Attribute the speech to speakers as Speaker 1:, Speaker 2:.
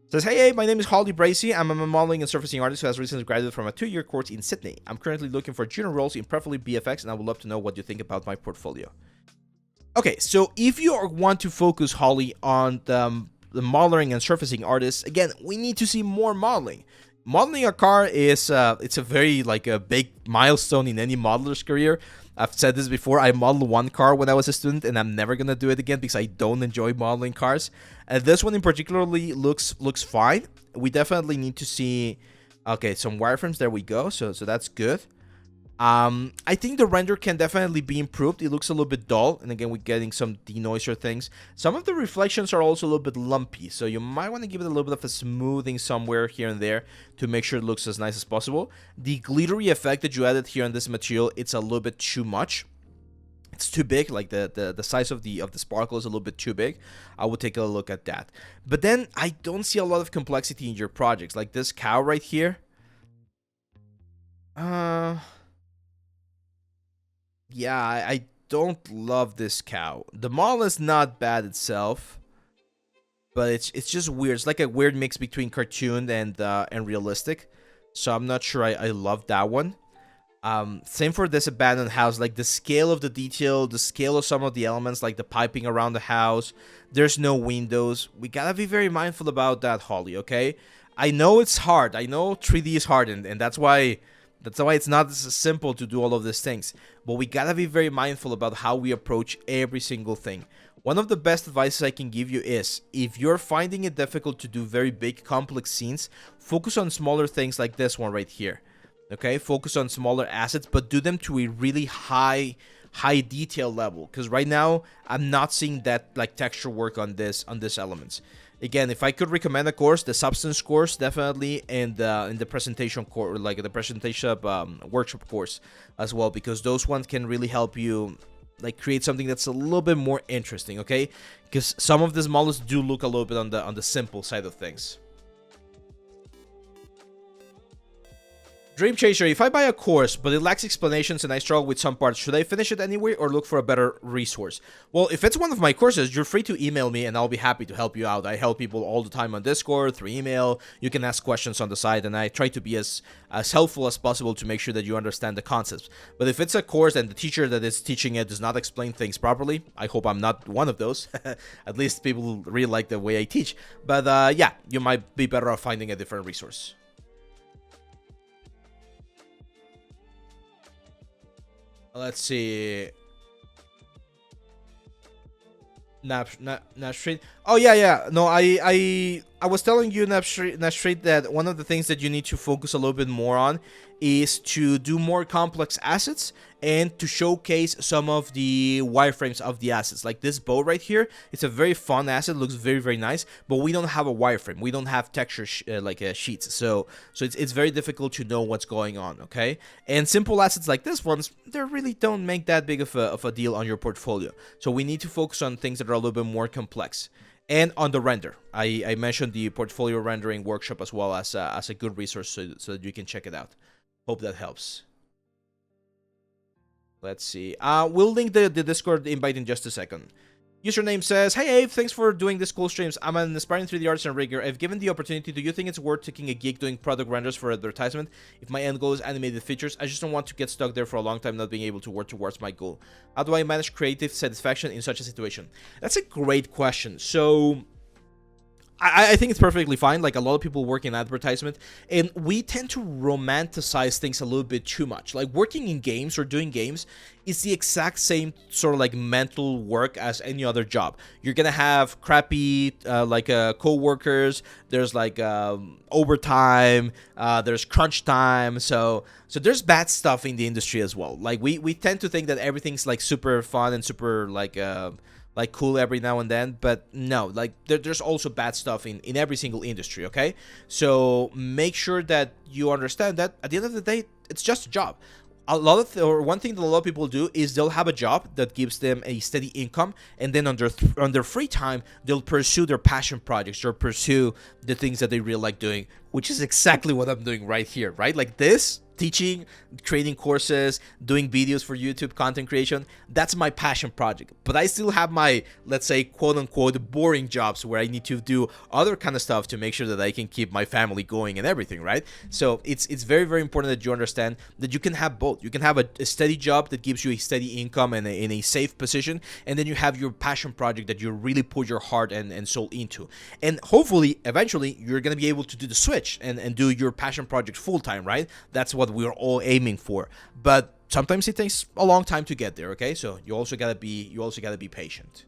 Speaker 1: Says, hey, my name is Holly Bracey. I'm a modeling and surfacing artist who has recently graduated from a 2-year course in Sydney. I'm currently looking for junior roles in preferably BFX, and I would love to know what you think about my portfolio. Okay, so if you want to focus, Holly, on the modeling and surfacing artists, again, we need to see more modeling. Modeling a car is it's a very a big milestone in any modeler's career. I've said this before. I modeled one car when I was a student, and I'm never gonna do it again because I don't enjoy modeling cars. And this one in particularly looks fine. We definitely need to see, okay, some wireframes. There we go. So that's good. I think the render can definitely be improved. It looks a little bit dull, and again, we're getting some denoiser things. Some of the reflections are also a little bit lumpy, so you might want to give it a little bit of a smoothing somewhere here and there to make sure it looks as nice as possible. The glittery effect that you added here on this material, it's a little bit too much. It's too big, like the size of the sparkle is a little bit too big. I would take a look at that. But then I don't see a lot of complexity in your projects, like this cow right here. Yeah, I don't love this cow. The model is not bad itself, but it's just weird. It's like a weird mix between cartoon and realistic. So I'm not sure I love that one. Same for this abandoned house. Like the scale of the detail, the scale of some of the elements, like the piping around the house. There's no windows. We gotta be very mindful about that, Holly, okay? I know it's hard. I know 3D is hard, and that's why it's not as simple to do all of these things. But we gotta be very mindful about how we approach every single thing. One of the best advices I can give you is, if you're finding it difficult to do very big, complex scenes, focus on smaller things like this one right here. Okay, focus on smaller assets, but do them to a really high detail level. Because right now, I'm not seeing that like texture work on this elements. Again, if I could recommend a course, the substance course definitely, and in the presentation course, like the presentation workshop course as well, because those ones can really help you like create something that's a little bit more interesting. Okay, because some of these models do look a little bit on the simple side of things. Dream Chaser, if I buy a course, but it lacks explanations and I struggle with some parts, should I finish it anyway or look for a better resource? Well, if it's one of my courses, you're free to email me and I'll be happy to help you out. I help people all the time on Discord, through email. You can ask questions on the side, and I try to be as helpful as possible to make sure that you understand the concepts. But if it's a course and the teacher that is teaching it does not explain things properly, I hope I'm not one of those. At least people really like the way I teach. But yeah, you might be better off finding a different resource. Let's see. Napstreet. Oh yeah. No, I was telling you, Napstreet, that one of the things that you need to focus a little bit more on is to do more complex assets and to showcase some of the wireframes of the assets. Like this boat right here, it's a very fun asset, looks very, very nice, but we don't have a wireframe. We don't have texture sheets, so it's very difficult to know what's going on, okay? And simple assets like this ones, they really don't make that big of a deal on your portfolio. So we need to focus on things that are a little bit more complex. And on the render, I mentioned the portfolio rendering workshop as well as a good resource so that you can check it out. Hope that helps. Let's see. We'll link the Discord invite in just a second. Username says, hey Abe, thanks for doing this cool streams. I'm an aspiring 3D artist and rigger. If given the opportunity, do you think it's worth taking a gig doing product renders for advertisement? If my end goal is animated features, I just don't want to get stuck there for a long time not being able to work towards my goal. How do I manage creative satisfaction in such a situation? That's a great question. So I think it's perfectly fine. Like, a lot of people work in advertisement, and we tend to romanticize things a little bit too much. Like, working in games or doing games is the exact same sort of like mental work as any other job. You're gonna have crappy co-workers. There's like overtime. There's crunch time. So there's bad stuff in the industry as well. Like, we tend to think that everything's like super fun and super like cool every now and then, but no, like there's also bad stuff in every single industry, okay? So make sure that you understand that at the end of the day, it's just a job. One thing that a lot of people do is they'll have a job that gives them a steady income, and then on their free time, they'll pursue their passion projects or pursue the things that they really like doing, which is exactly what I'm doing right here, right? Like this Teaching, creating courses, doing videos for YouTube, content creation, that's my passion project. But I still have my, let's say, quote unquote, boring jobs where I need to do other kind of stuff to make sure that I can keep my family going and everything, right? So it's very, very important that you understand that you can have both. You can have a steady job that gives you a steady income and in a safe position, and then you have your passion project that you really put your heart and soul into. And hopefully, eventually, you're going to be able to do the switch and do your passion project full time, right? That's what we're all aiming for. But sometimes it takes a long time to get there, okay? So you also gotta be patient.